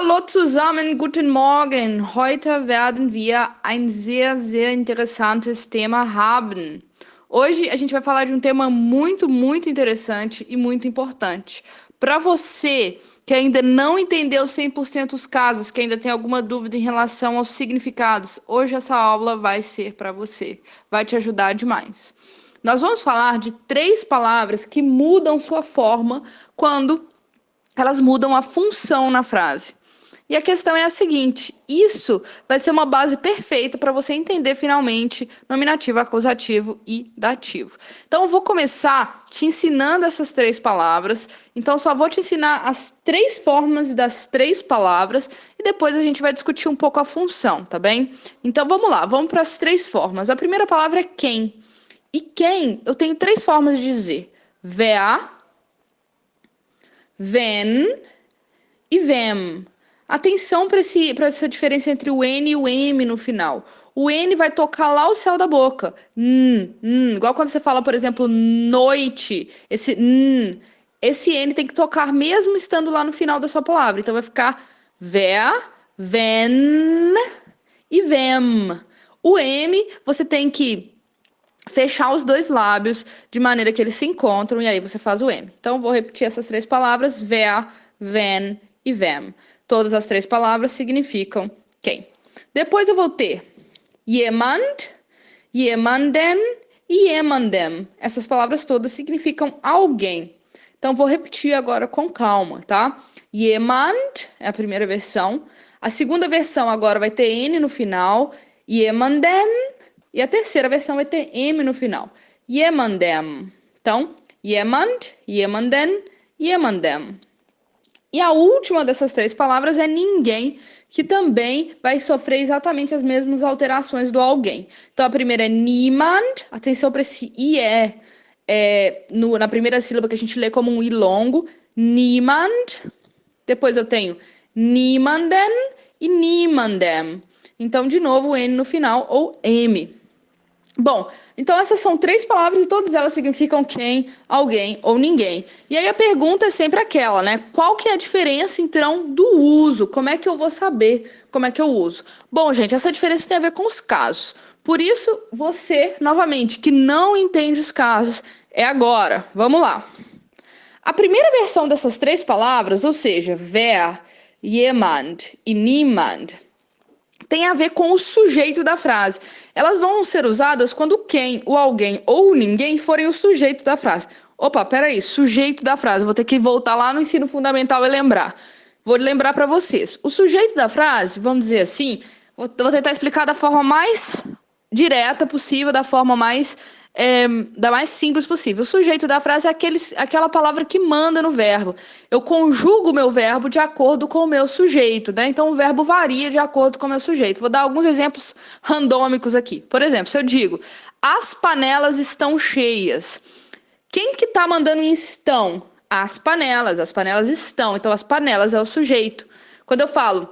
Hallo zusammen, guten Morgen. Heute werden wir ein sehr, sehr interessantes Thema haben. Hoje a gente vai falar de um tema muito, muito interessante e muito importante. Para você que ainda não entendeu 100% os casos, que ainda tem alguma dúvida em relação aos significados, hoje essa aula vai ser para você. Vai te ajudar demais. Nós vamos falar de 3 palavras que mudam sua forma quando elas mudam a função na frase. E a questão é a seguinte: isso vai ser uma base perfeita para você entender finalmente nominativo, acusativo e dativo. Então, eu vou começar te ensinando essas 3 palavras. Então, só vou te ensinar as 3 formas das 3 palavras e depois a gente vai discutir um pouco a função, tá bem? Então, vamos lá, vamos para as 3 formas. A primeira palavra é quem. E quem, eu tenho 3 formas de dizer: wer, wenn e wem. Atenção para essa diferença entre o N e o M no final. O N vai tocar lá o céu da boca. Igual quando você fala, por exemplo, noite. Esse N tem que tocar mesmo estando lá no final da sua palavra. Então vai ficar wer, wenn e wem. O M você tem que fechar os 2 lábios de maneira que eles se encontram e aí você faz o M. Então vou repetir essas 3 palavras: wer, wenn e wem. Todas as 3 palavras significam quem. Depois eu vou ter jemand, jemanden e jemandem. Essas palavras todas significam alguém. Então vou repetir agora com calma, tá? Jemand é a primeira versão. A segunda versão agora vai ter N no final. Jemanden. E a terceira versão vai ter M no final. Jemandem. Então, jemand, jemanden, jemandem. E a última dessas 3 palavras é ninguém, que também vai sofrer exatamente as mesmas alterações do alguém. Então, a primeira é niemand. Atenção para esse IE na primeira sílaba que a gente lê como um I longo. Niemand. Depois eu tenho niemanden e niemandem. Então, de novo, o N no final ou M. Bom, então essas são 3 palavras e todas elas significam quem, alguém ou ninguém. E aí a pergunta é sempre aquela, né? Qual que é a diferença, então, do uso? Como é que eu vou saber como é que eu uso? Bom, gente, essa diferença tem a ver com os casos. Por isso, você, novamente, que não entende os casos, é agora. Vamos lá. A primeira versão dessas 3 palavras, ou seja, wer, jemand e niemand, tem a ver com o sujeito da frase. Elas vão ser usadas quando quem, o alguém ou o ninguém forem o sujeito da frase. Opa, peraí, sujeito da frase. Vou ter que voltar lá no ensino fundamental e lembrar. Vou lembrar para vocês. O sujeito da frase, vamos dizer assim, vou tentar explicar da forma mais direta possível, da forma mais simples possível. O sujeito da frase é aquela palavra que manda no verbo. Eu conjugo o meu verbo de acordo com o meu sujeito, né? Então o verbo varia de acordo com o meu sujeito. Vou dar alguns exemplos randômicos aqui. Por exemplo, se eu digo: as panelas estão cheias. Quem que tá mandando em estão? As panelas estão. Então as panelas é o sujeito. Quando eu falo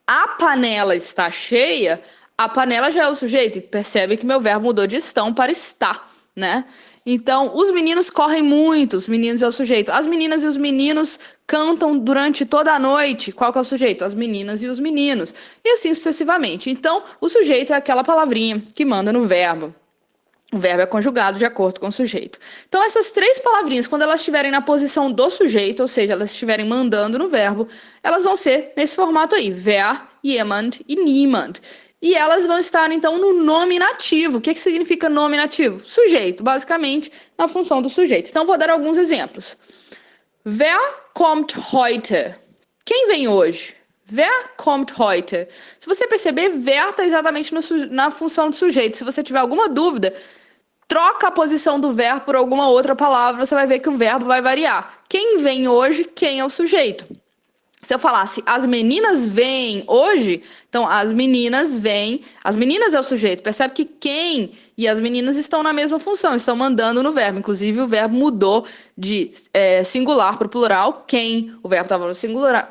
a panela está cheia, a panela já é o sujeito, e percebe que meu verbo mudou de estão para está, né? Então, os meninos correm muito, os meninos é o sujeito. As meninas e os meninos cantam durante toda a noite. Qual que é o sujeito? As meninas e os meninos. E assim sucessivamente. Então, o sujeito é aquela palavrinha que manda no verbo. O verbo é conjugado de acordo com o sujeito. Então, essas 3 palavrinhas, quando elas estiverem na posição do sujeito, ou seja, elas estiverem mandando no verbo, elas vão ser nesse formato aí: wer, jemand e niemand. E elas vão estar, então, no nominativo. O que significa nominativo? Sujeito, basicamente, na função do sujeito. Então, vou dar alguns exemplos. Wer kommt heute? Quem vem hoje? Wer kommt heute? Se você perceber, wer está exatamente na função do sujeito. Se você tiver alguma dúvida, troca a posição do verbo por alguma outra palavra, você vai ver que o verbo vai variar. Quem vem hoje, quem é o sujeito? Se eu falasse as meninas vêm hoje, então as meninas vêm, as meninas é o sujeito. Percebe que quem e as meninas estão na mesma função, estão mandando no verbo. Inclusive o verbo mudou de singular para o plural. Quem, o verbo estava no singular,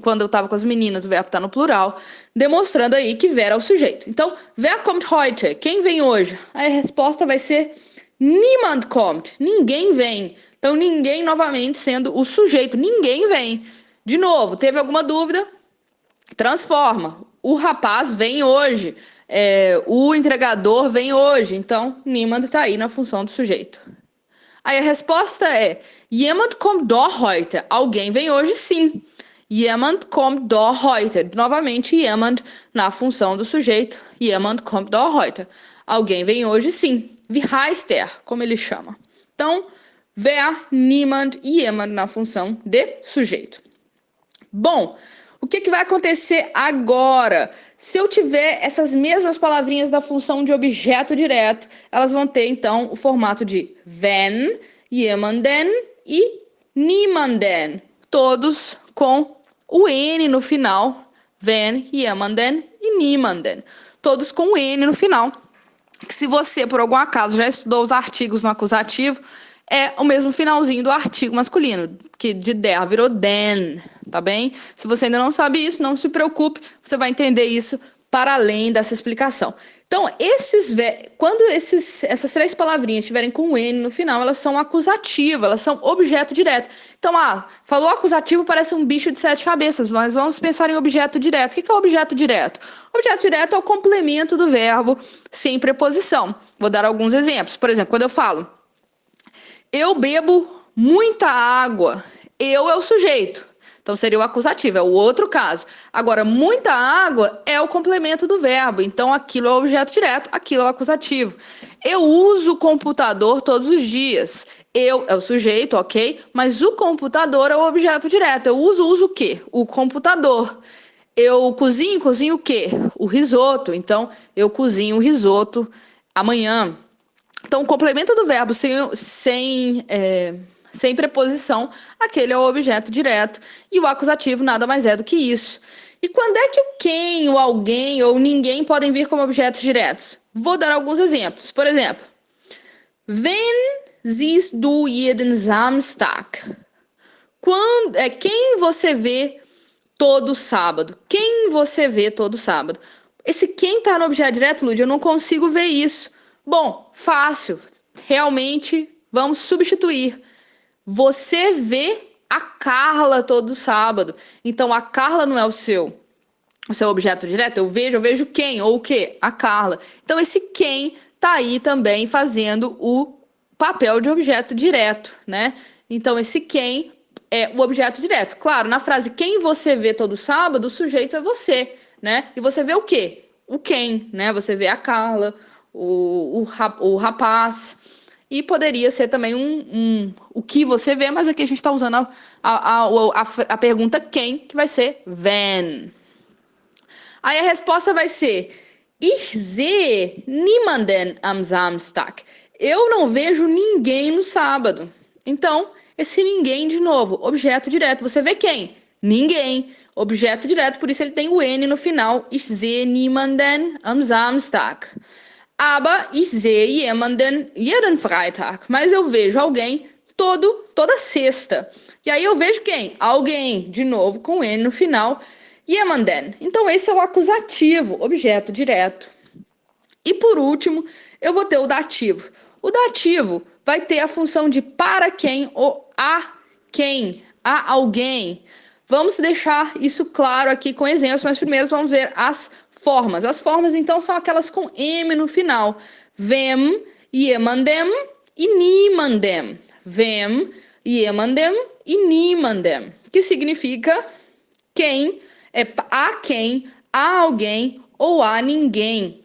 quando eu estava com as meninas, o verbo está no plural, demonstrando aí que wer é o sujeito. Então, wer kommt heute? Quem vem hoje? Aí a resposta vai ser niemand kommt, ninguém vem. Então, ninguém novamente sendo o sujeito, ninguém vem. De novo, teve alguma dúvida? Transforma. O rapaz vem hoje. O entregador vem hoje. Então, niemand está aí na função do sujeito. Aí a resposta é: Jemand kommt doch heute. Alguém vem hoje sim. Jemand kommt doch heute. Novamente, jemand na função do sujeito. Jemand kommt doch heute. Alguém vem hoje sim. Wie heißt er? Como ele chama. Então, wer, niemand e jemand na função de sujeito. Bom, o que vai acontecer agora? Se eu tiver essas mesmas palavrinhas da função de objeto direto, elas vão ter, então, o formato de wenn, jemanden e niemanden. Todos com o N no final. Wenn, jemanden e niemanden. Todos com o N no final. Se você, por algum acaso, já estudou os artigos no acusativo, é o mesmo finalzinho do artigo masculino, que de der virou den, tá bem? Se você ainda não sabe isso, não se preocupe, você vai entender isso para além dessa explicação. Então, quando essas três palavrinhas estiverem com N no final, elas são acusativas, elas são objeto direto. Então, falou acusativo, parece um bicho de 7 cabeças, mas vamos pensar em objeto direto. O que é objeto direto? Objeto direto é o complemento do verbo sem preposição. Vou dar alguns exemplos. Por exemplo, quando eu falo, eu bebo muita água, eu é o sujeito. Então, seria o acusativo, é o outro caso. Agora, muita água é o complemento do verbo. Então, aquilo é o objeto direto, aquilo é o acusativo. Eu uso o computador todos os dias. Eu é o sujeito, ok? Mas o computador é o objeto direto. Eu uso o quê? O computador. Eu cozinho o quê? O risoto. Então, eu cozinho o risoto amanhã. Então, o complemento do verbo sem preposição, aquele é o objeto direto. E o acusativo nada mais é do que isso. E quando é que o quem, o alguém ou ninguém podem vir como objetos diretos? Vou dar alguns exemplos. Por exemplo, Wen siehst du jeden Samstag? Quem você vê todo sábado? Quem você vê todo sábado? Esse quem está no objeto direto, Lud, eu não consigo ver isso. Bom, fácil. Realmente, vamos substituir. Você vê a Carla todo sábado. Então, a Carla não é o seu objeto direto. Eu vejo quem ou o quê? A Carla. Então, esse quem tá aí também fazendo o papel de objeto direto, né? Então, esse quem é o objeto direto. Claro, na frase quem você vê todo sábado, o sujeito é você, né? E você vê o quê? O quem, né? Você vê a Carla, o rapaz. E poderia ser também o que você vê, mas aqui a gente está usando a pergunta quem, que vai ser wenn. Aí a resposta vai ser Ich sehe niemanden am Samstag. Eu não vejo ninguém no sábado. Então, esse ninguém, de novo, objeto direto. Você vê quem? Ninguém. Objeto direto, por isso ele tem o N no final. Ich sehe niemanden am Samstag. Aber ich sehe jemanden jeden Freitag. Mas eu vejo alguém toda sexta. E aí eu vejo quem? Alguém, de novo, com N no final. Jemanden. Então esse é o acusativo, objeto direto. E por último, eu vou ter o dativo. O dativo vai ter a função de para quem ou a quem, a alguém. Vamos deixar isso claro aqui com exemplos, mas primeiro vamos ver as formas. As formas, então, são aquelas com M no final. Wem, jemandem e niemandem. Wem, jemandem e niemandem. Que significa quem, a quem, a alguém ou a ninguém.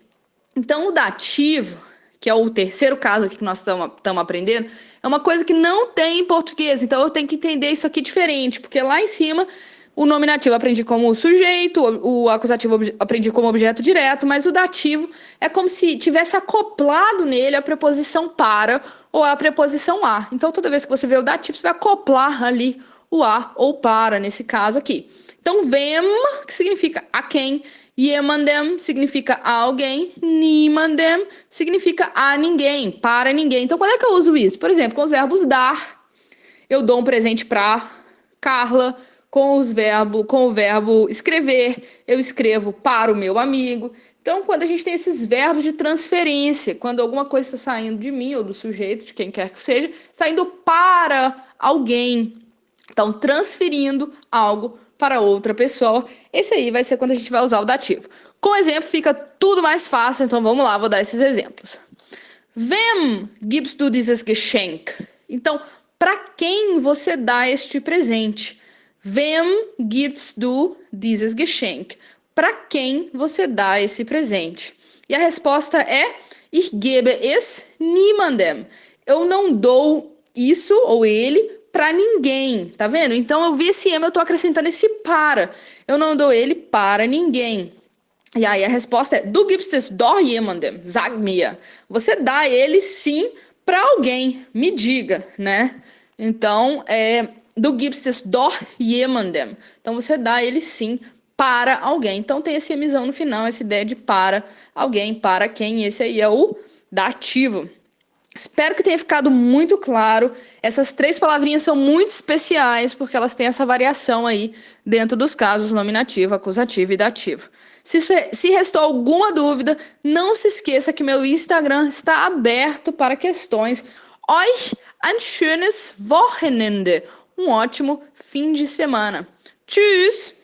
Então, o dativo, que é o terceiro caso aqui que nós estamos aprendendo, é uma coisa que não tem em português. Então, eu tenho que entender isso aqui diferente, porque lá em cima o nominativo eu aprendi como sujeito, o acusativo eu aprendi como objeto direto, mas o dativo é como se tivesse acoplado nele a preposição para ou a preposição a. Então, toda vez que você vê o dativo, você vai acoplar ali o a ou para, nesse caso aqui. Então, wem, que significa a quem, jemandem significa a alguém, niemandem significa a ninguém, para ninguém. Então, quando é que eu uso isso? Por exemplo, com os verbos dar, eu dou um presente para Carla. Com o verbo escrever, eu escrevo para o meu amigo. Então, quando a gente tem esses verbos de transferência, quando alguma coisa está saindo de mim ou do sujeito, de quem quer que seja, está indo para alguém. Então, transferindo algo para outra pessoa. Esse aí vai ser quando a gente vai usar o dativo. Com exemplo, fica tudo mais fácil, então vamos lá, vou dar esses exemplos. Wem gibst du dieses Geschenk? Então, para quem você dá este presente? Wem gibst du dieses Geschenk? Para quem você dá esse presente? E a resposta é: Ich gebe es niemandem. Eu não dou isso ou ele para ninguém, tá vendo? Então eu vi esse eu tô acrescentando esse para. Eu não dou ele para ninguém. E aí a resposta é: Du gibst es doch jemandem, sag mir. Você dá ele sim para alguém, me diga, né? Então, Du gibst es doch jemandem. Então você dá ele sim para alguém. Então tem esse emissão no final, essa ideia de para alguém, para quem. Esse aí é o dativo. Espero que tenha ficado muito claro. Essas 3 palavrinhas são muito especiais porque elas têm essa variação aí dentro dos casos nominativo, acusativo e dativo. Se restou alguma dúvida, não se esqueça que meu Instagram está aberto para questões. Euch ein schönes Wochenende. Um ótimo fim de semana. Tschüss!